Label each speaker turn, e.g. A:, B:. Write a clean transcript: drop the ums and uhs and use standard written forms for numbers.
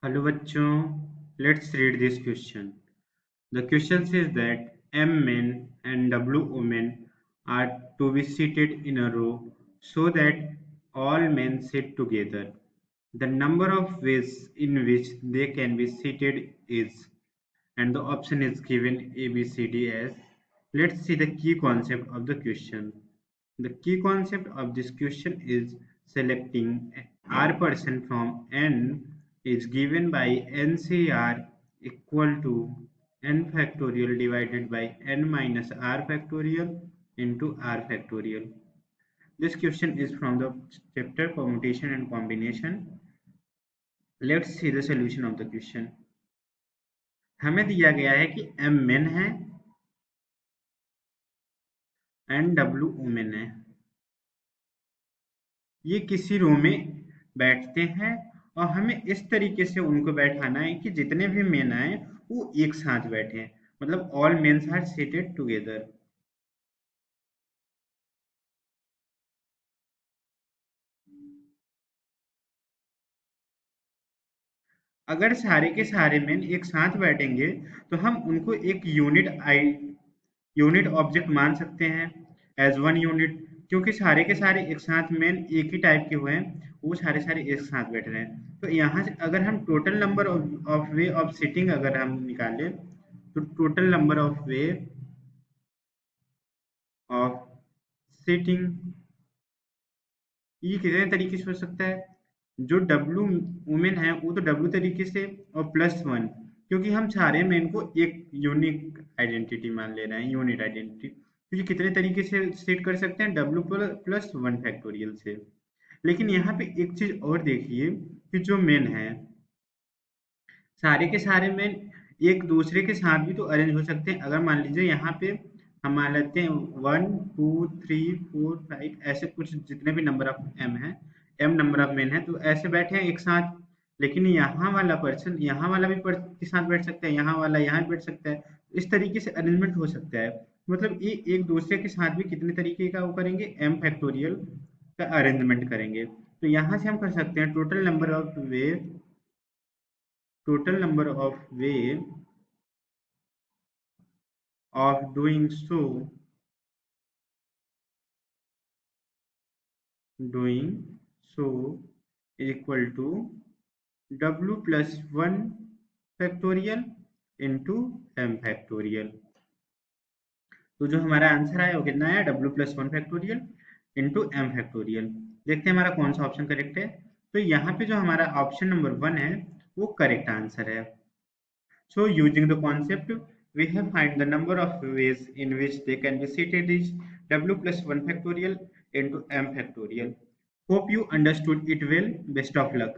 A: Hello बच्चों, let's read this question. The question says that M men and W women are to be seated in a row so that all men sit together. The number of ways in which they can be seated is, and the option is given A, B, C, D as. Let's see the key concept of the question. The key concept of this question is selecting R person from N is given by NCR equal to n factorial divided by n minus r factorial into r factorial. This question is from the chapter permutation and combination. Let's see the solution of the question. हमें दिया गया है कि m men है and w women है। ये किसी रो में बैठते हैं और हमें इस तरीके से उनको बैठाना है कि जितने भी मेन आए वो एक साथ बैठे, मतलब all mens are seated together. अगर सारे के सारे मेन एक साथ बैठेंगे तो हम उनको एक यूनिट ऑब्जेक्ट मान सकते हैं एज वन यूनिट, क्योंकि सारे के सारे एक साथ मेन एक ही टाइप के हुए हैं, वो सारे सारे एक साथ बैठ रहे हैं। तो यहाँ से अगर हम total number of way of sitting अगर हम निकालें तो total number of way of sitting ये कितने तरीके से हो सकता है। जो डब्ल्यू वुमेन है वो तो डब्ल्यू तरीके से और प्लस वन, क्योंकि हम सारे मेन को एक यूनिक आइडेंटिटी मान ले रहे हैं, यूनिट आइडेंटिटी, तो ये कितने तरीके से सेट कर सकते हैं डब्ल्यू प्लस वन फैक्टोरियल से। लेकिन यहाँ पे एक चीज और देखिए कि जो मेन है सारे के सारे मेन एक दूसरे के साथ भी तो अरेंज हो सकते हैं। अगर मान लीजिए यहाँ पे हम मान लेते हैं 1 2 3 4 5 ऐसे कुछ जितने भी नंबर ऑफ एम है, एम नंबर ऑफ मेन है, तो ऐसे बैठे हैं एक साथ। लेकिन यहाँ वाला पर्सन यहाँ वाला भी के साथ बैठ सकता है, यहाँ वाला यहाँ भी बैठ सकता है। इस तरीके से अरेंजमेंट हो सकता है। मतलब ये एक दूसरे के साथ भी कितने तरीके का वो करेंगे, एम फैक्टोरियल का अरेंजमेंट करेंगे। तो यहाँ से हम कर सकते हैं total number of way of doing so is equal to w plus 1 factorial into m factorial। तो जो हमारा आंसर आया वो कितना है, w plus 1 factorial into m factorial। देखते हैं हमारा कौन सा ऑप्शन करेक्ट है। तो यहाँ पे जो हमारा ऑप्शन नंबर 1 है वो करेक्ट आंसर है। So using the concept, we have find the number of ways in which they can be seated is w plus 1 factorial into m factorial. Hope you understood it well. Best of luck.